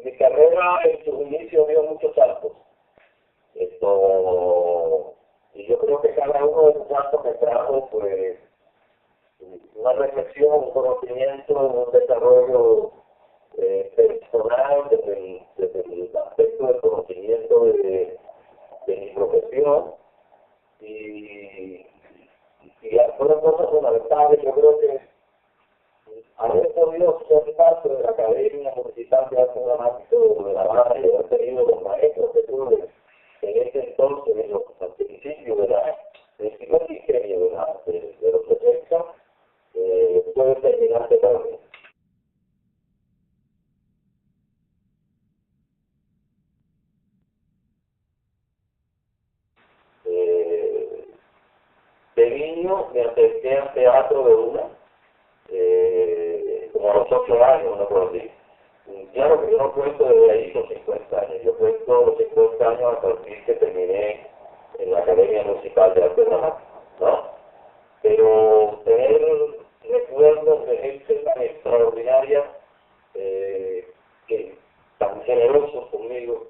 Mi carrera en su inicio dio muchos saltos. Y yo creo que cada uno de esos saltos me trajo, pues, una reflexión, un conocimiento, un desarrollo personal desde el aspecto del conocimiento de mi profesión. Y fueron cosas fundamentales. Yo creo que haber podido ser parte de la Academia Municipal de Arte Dramático de La Habana y haber tenido los maestros que tuve en ese entonces, en los principios del primer ingenio de los 80, fue determinante para mí. De niño me acerqué al teatro de una, como a los 8 años, una cosa así. Claro que yo no cuento desde ahí los 50 años, yo cuento los 50 años a partir que terminé en la Academia Municipal de Arte Dramático, ¿no? Pero tener recuerdos de gente tan extraordinaria, que tan generosos conmigo,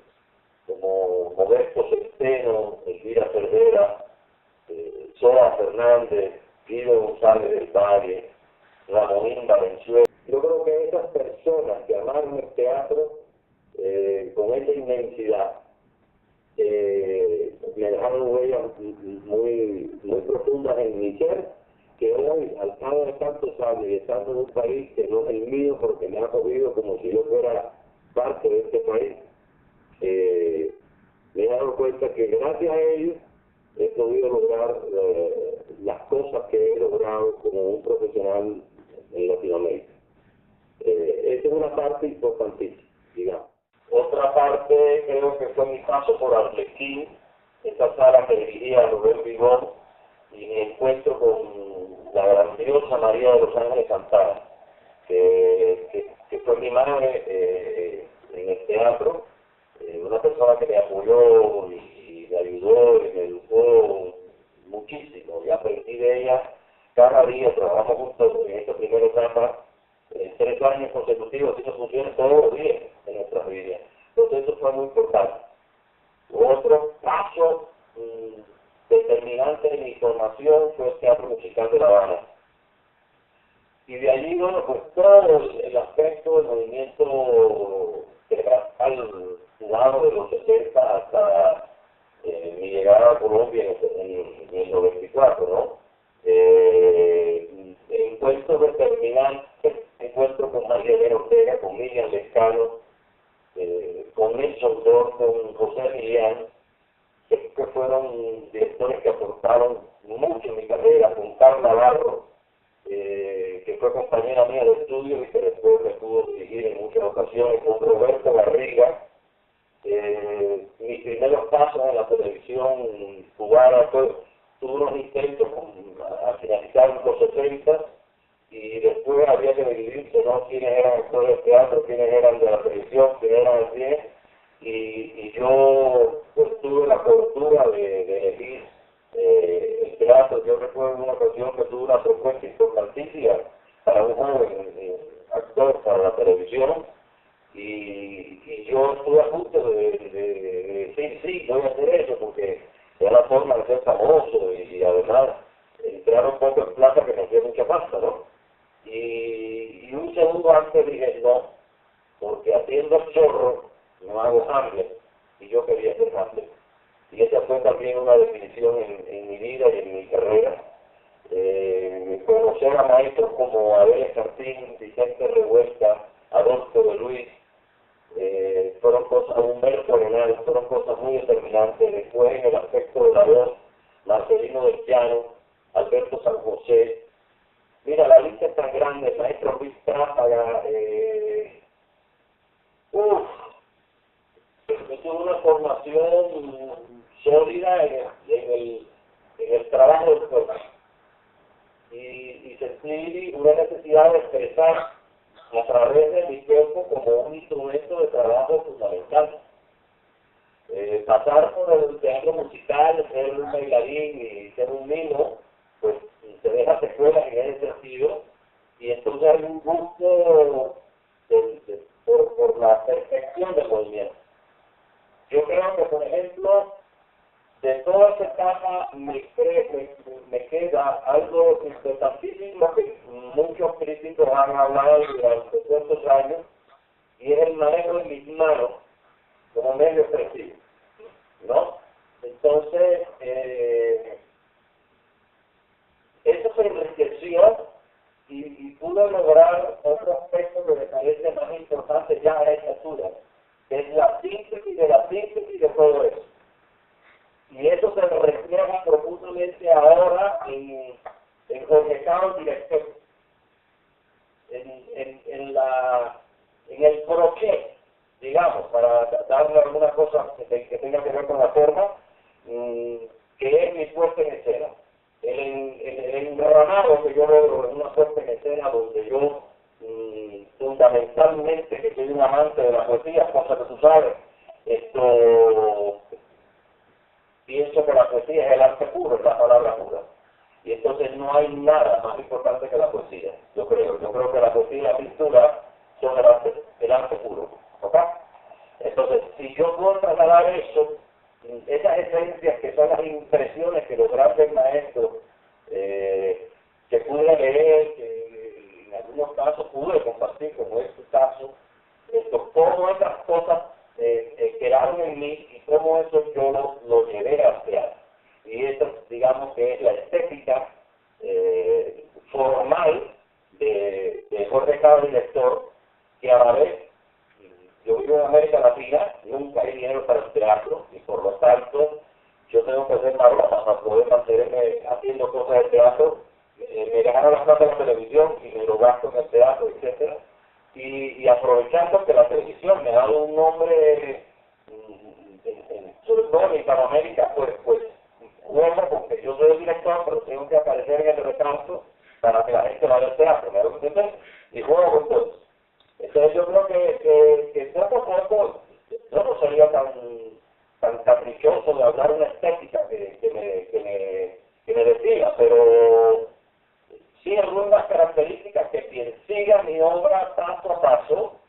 como Modesto Centeno, Elvira Cervera, Zoa Fernández, Guido González del Valle, Ramonín Valenzuela. Yo creo que esas personas que amaron el teatro con esa inmensidad me dejaron huellas muy profundas en mi ser, que hoy, al cabo de tantos años y estando en un país que no es el mío, porque me ha cogido como si yo fuera parte de este país, me he dado cuenta que gracias a ellos he podido lograr las cosas que he logrado como un profesional en Latinoamérica. Esa es una parte importantísima, digamos. Otra parte creo que fue mi paso por Arlequín, esa sala que dirigía Robert Vivón, y mi encuentro con la grandiosa María de los Ángeles Santana, que fue mi madre en el teatro, una persona que me apoyó y me ayudó y me educó muchísimo, y aprendí de ella cada día. Trabajamos juntos en esta primera etapa 3 años consecutivos, y eso funciona todos los días en nuestras vidas. Entonces eso fue muy importante. Otro paso determinante en mi formación fue el Teatro Musical de La Habana. Y de allí, bueno, pues todo el aspecto del movimiento teatral cubano de los 60 hasta mi llegada a Colombia en el 94, ¿no? Encuentros determinantes, encuentro con María Ortega, con Miriam Lescano, con Nelson Dor, con José Millán, que fueron directores que aportaron mucho en mi carrera, con Carla Navarro, que fue compañera mía de estudio y que después me pudo dirigir en muchas ocasiones, con Roberto Garriga. Mis primeros pasos en la televisión cubana tuve unos intentos a finalizar los 70, y después había que dividirse, ¿no? Quiénes eran actores de teatro, quiénes eran de la televisión, quiénes eran del cine, y yo pues, tuve la cobertura de elegir el teatro. Yo recuerdo en una ocasión que tuve una propuesta importantísima para un joven actor para la televisión, y yo estuve a punto de decir, sí, voy a hacer eso, porque era la forma de ser famoso, y además entraron poco en plata que me hacía mucha pasta, ¿no? Y un segundo antes dije, no, porque haciendo el zorro no hago Hamlet, y yo quería ser Hamlet. Y esa fue también una definición en mi vida y en mi carrera. Conocer a maestros como Abel Escartín, Vicente Revuelta, Adolfo de Luis, fueron cosas, Humberto Arenal, fueron cosas muy determinantes. Después, en el aspecto de la voz, Marcelino del Llano, Alberto San José. Mira, la lista es tan grande, el maestro Luis Trápaga, yo tuve una formación sólida en el trabajo del cuerpo, y sentí una necesidad de expresar a través de mi cuerpo como un instrumento de trabajo fundamental. Pasar por el teatro musical, ser un bailarín y ser un mimo, pues te deja secuelas en ese sentido, y entonces hay un gusto por la perfección del movimiento. Yo creo que, por ejemplo, de toda esa etapa me queda algo importantísimo que muchos críticos han hablado durante estos años, y es el manejo de mis manos como medio expresivo, ¿no? Entonces, eso se enriqueció y pude lograr otro aspecto que me parece más importante ya a esta altura, que es la síntesis de todo eso. Y eso se refleja profundamente ahora en Jorge Carlos, director, en el broche, digamos, para darle alguna cosa que tenga que ver con la forma, que es mi puesta en escena. El engranado que yo logro en una puesta en escena donde yo, fundamentalmente, que soy un amante de la poesía, cosa que tú sabes, pienso que la poesía es el arte puro, es la palabra pura. Y entonces no hay nada más importante que la poesía. Yo creo que la poesía y la pintura son el arte puro. ¿Ok? Entonces, si yo puedo trasladar eso, esas esencias que son las impresiones que los grandes maestros que pude leer, que en algunos casos pude compartir, como es tu caso, cómo esas cosas quedaron en mí y cómo eso yo lo llevé al teatro. Y eso, digamos que es la estética formal de Jorge Carlos, director, que a la vez, yo vivo en América Latina, nunca hay dinero para el teatro, y por lo tanto, yo tengo que hacer más para poder mantenerme haciendo cosas de teatro. Me ganaron las plata de la televisión y me lo gasto en el teatro, etcétera. Y aprovechando que la televisión me ha dado un nombre, sobre todo en Hispanoamérica, pues juego porque yo soy el director, pero tengo que aparecer en el retrato para que la gente vaya al teatro, ¿me lo entiendes? Y juego con todo. Entonces yo creo que poco a poco yo no sería tan caprichoso de hablar una estética que me decía, pero sí algunas características que quien siga mi obra paso a paso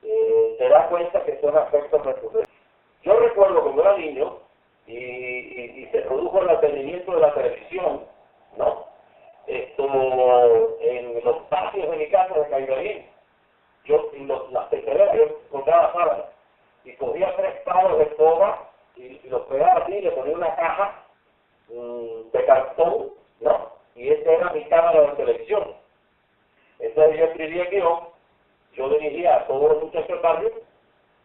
se da cuenta que son aspectos recurrentes. Yo recuerdo cuando era niño y se produjo el mantenimiento de la televisión, ¿no? En los patios de mi casa de Caibalín, yo las teteras, yo cortaba sábanas y cogía 3 palos de escoba y los pegaba así y le ponía una caja de cartón, ¿no? Y esa era mi cámara de televisión. Entonces yo escribía guión, yo dirigía a todos los muchachos del barrio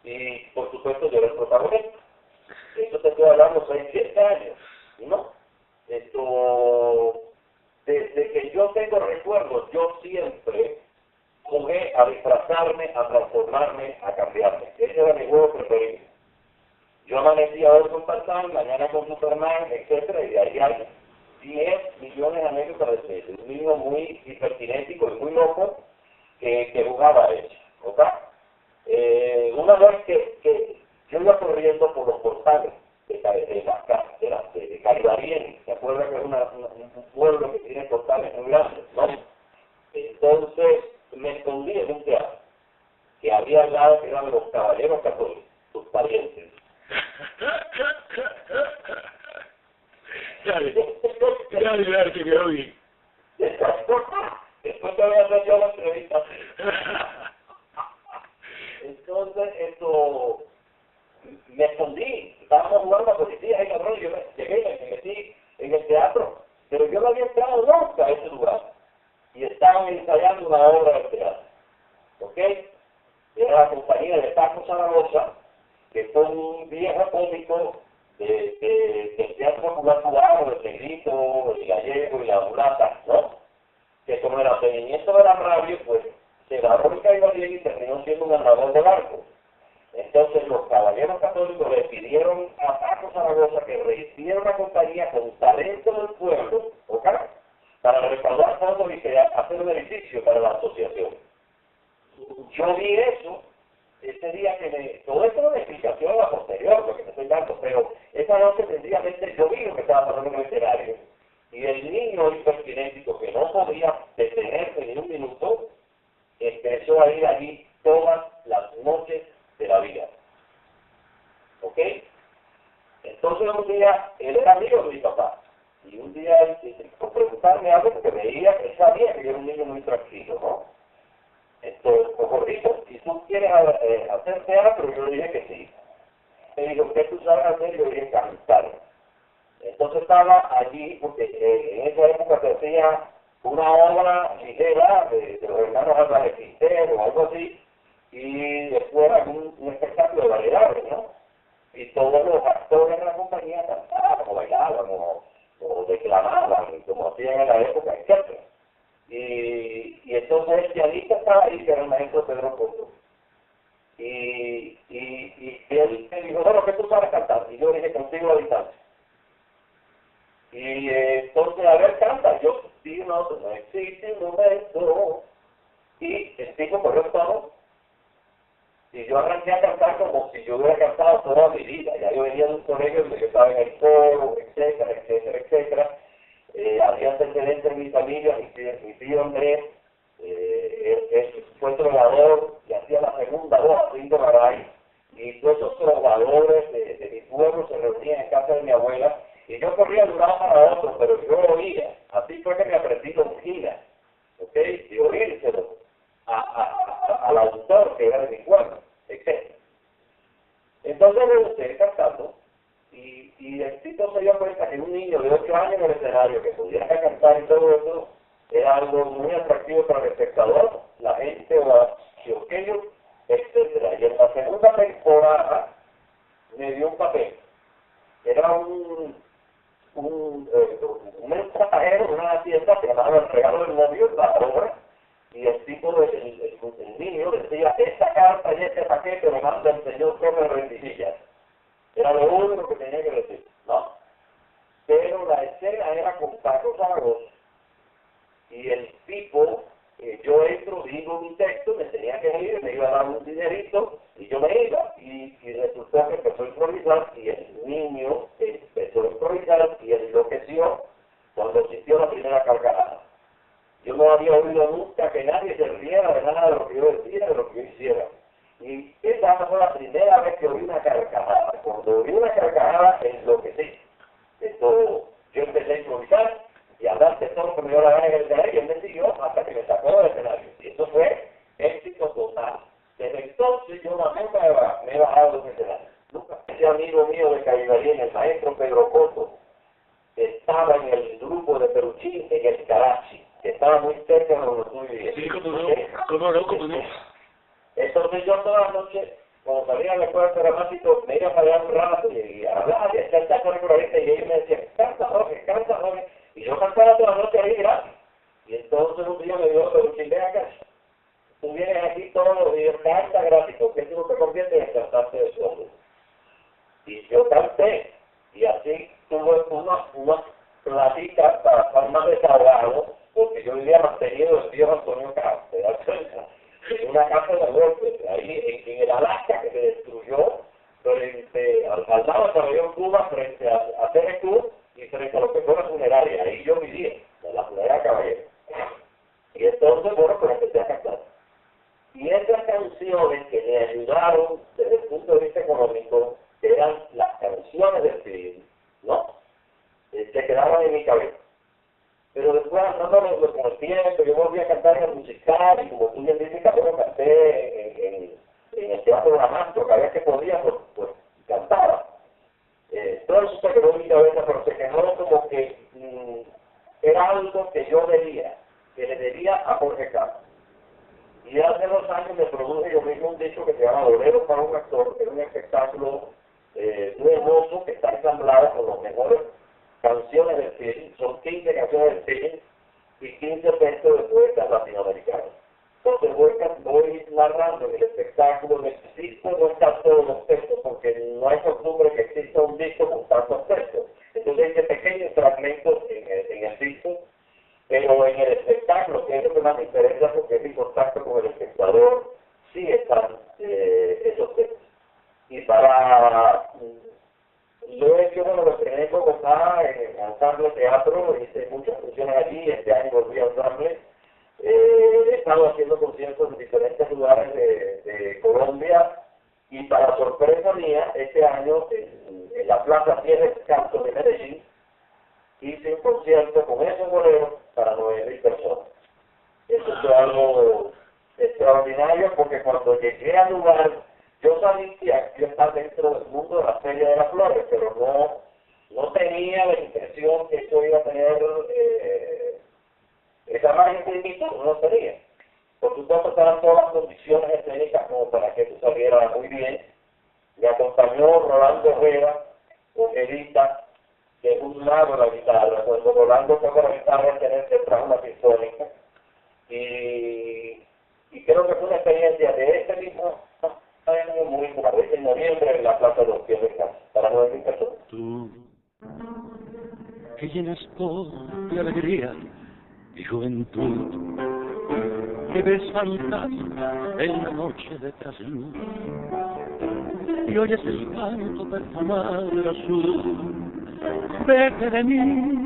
y por supuesto yo era el protagonista. Esto te estoy hablando 6, 7 años, ¿no? Desde que yo tengo recuerdos, yo siempre jugué a disfrazarme, a transformarme, a cambiarme. Ese era mi juego preferido. Yo amanecía hoy con Tarzán, mañana con Superman, etcétera, y de ahí hay 10 millones de anécdotas de un niño muy hiperkinético y muy loco que jugaba a eso, ¿ok? Una vez que yo iba corriendo por los portales de Caribarien, ¿se acuerdan que es un pueblo que tiene portales muy grandes, ¿no? Entonces me escondí en un teatro que había al lado, que eran los caballeros católicos, sus parientes. Dale, que quedó bien. Después te voy a hacer yo la entrevista. Entonces, me escondí, estábamos jugando a policía, cabrón, yo llegué, me metí en el teatro, pero yo no había entrado nunca a ese lugar. Y estaban ensayando una obra de teatro. ¿Ok? Era la compañía de Paco Zaragoza, que fue un viejo cómico del teatro popular cubano, el negrito, el gallego y la mulata, ¿no? Que como el mantenimiento de la radio, pues se agarró el Caibalín y terminó siendo un narrador de barco. Entonces los caballeros católicos le pidieron a Paco Zaragoza que rehiciera una compañía con talento del pueblo, ¿ok? Para recaudar fondos y hacer un edificio para la asociación. Yo vi eso ese día todo esto es una explicación a posterior, lo que te estoy dando, pero esa noche sencillamente yo vi lo que estaba pasando en el escenario, y el niño hiperkinético que no podía detenerse ni un minuto, empezó a ir allí todas las noches noches de la vida. ¿Ok? Entonces un día, él era amigo de mi papá. Y un día, por preguntarme algo, porque veía, él sabía que yo era un niño muy tranquilo, ¿no? Entonces, gordito, si tú quieres hacer teatro, yo le dije que sí. Me dijo, ¿qué tú sabes hacer? Yo le dije, cantar. Entonces estaba allí, porque en esa época se hacía una obra ligera de los hermanos Álvarez Quintero o algo así, y después un espectáculo de variedades, ¿no? Y todos los actores de la compañía cantaban o bailaban o declamaban, como hacían en la época, etc. Y entonces el pianista estaba ahí, que era el maestro Pedro Coto. Y él me dijo, bueno, ¿qué tú sabes cantar? Y yo dije, contigo a distancia. Y entonces, a ver, canta. Yo, sí, no existe un momento. Y el tipo corrió todo. Y yo arranqué a cantar como si yo hubiera cantado toda mi vida. Ya yo venía de un colegio donde yo estaba en el coro, etcétera, etcétera, etcétera. Había antecedentes en mi familia, mi tío Andrés, él fue trovador y hacía la segunda voz, Rindo Garay. Y todos esos trovadores de mi pueblo se reunían en casa de mi abuela. Y yo corría de un lado para otro, pero yo lo oía. Así fue que me aprendí los giras, ¿ok? Y oírselo al autor que era de mi pueblo, etc. Entonces me gusté cantando y el tipo se dio cuenta que un niño de 8 años en el escenario que pudiera cantar y todo eso era algo muy atractivo para el espectador, la gente o los chiquillos, etc. Y en la segunda temporada me dio un papel. Era un mensajero de una tienda que llamaba El Regalo del Novio, la obra, y el tipo, el niño decía, esta carta y este paquete lo manda el señor Gómez Rendicillas. Era lo único que tenía que decir, ¿no? Pero la escena era con Paco Zaragoza, y el tipo, yo entro, digo mi texto, me tenía que ir, me iba a dar un dinerito, y yo me iba, y resultó que empezó a improvisar, y el niño empezó a improvisar, y él enloqueció cuando sintió la primera carcajada. Yo no había oído nunca que nadie se riera de nada de lo que yo decía, de lo que yo hiciera. Y esa fue la primera vez que oí una carcajada. Cuando oí una carcajada, enloquecí. Entonces, yo empecé a improvisar y a hablar de todo lo que me dio la gana en el escenario, y él me siguió hasta que me sacó del escenario. Y eso fue éxito total. Desde entonces yo nunca me he bajado del escenario. Nunca. Ese amigo mío de Cabibalín, el maestro Pedro Coto, estaba en el grupo de Peruchín en el Karachi, que estaba muy cerca de donde tú vivías. Sí, cómo no. Entonces yo toda la noche, cuando salía del escuela dramático, me iba para allá un rato y hablaba y cantaba con el corriente, y ellos me decían, canta Jorge, y yo cantaba toda la noche ahí gratis. Y entonces un día me dijo, Peruchín, ven acá, tú vienes aquí todos los días, canta gratis, porque tú no te conviertes en cantante de solo. Y yo canté, y así tuve unas pláticas para más desahogado, porque yo vivía mantenido del tío Antonio Castro, en una casa de golpes, ahí en el Alaska, que se destruyó, frente al lado del pabellón Cuba, frente a Telecub y frente a lo que fue la funeraria. Ahí yo vivía, en la funeraria Caballero. Y entonces, bueno, pues empecé a cantar. Y esas canciones que me ayudaron desde el punto de vista económico, eran las canciones del film, ¿no? Se quedaban en mi cabeza. Pero después, andando con el tiempo, yo volví a cantar en el musical, y como tú bien dices, yo canté en el Teatro Dramático, cada vez que podía, pues cantaba. Todo eso se quedó en mi cabeza, pero se quedó como que era algo que yo debía, que le debía a Jorge Castro. Y hace 2 años me produje yo mismo un disco que se llama Bolero para un actor, que es un espectáculo muy hermoso que está ensamblado con los mejores canciones del film. Son 15 canciones del film y 15 textos de poetas latinoamericanos. Entonces voy narrando el espectáculo. En el disco no están todos los textos porque no hay costumbre que exista un disco con tantos textos. Entonces hay pequeños fragmentos en el disco, pero en el espectáculo, que es lo que más me interesa porque es mi contacto con el espectador, sí están esos textos. Y para... Yo he hecho, bueno, lo estrené en Bogotá, en ensamble teatro, hice muchas funciones allí, este año volví a ensamble. He estado haciendo conciertos en diferentes lugares de Colombia, extraordinario porque cuando llegué al lugar, yo sabía que yo estaba dentro del mundo de la Feria de las Flores, pero no tenía la impresión que yo iba a tener esa magnitud, no tenía. Por supuesto, estaban todas las condiciones escénicas como para que eso saliera muy bien. Me acompañó Rolando Herrera, con Edita, que es un mago de la guitarra. Cuando Rolando toca la guitarra, se trajo una sinfónica. Y creo que fue una experiencia de ese mismo año muy grave, en noviembre en la Plaza de los Pies de Casa, para 9.000 personas. Tú, que llenas todo de alegría y juventud, que ves fantasmas en la noche de trasluz y oyes el canto perfumado del azul. Vete de mí,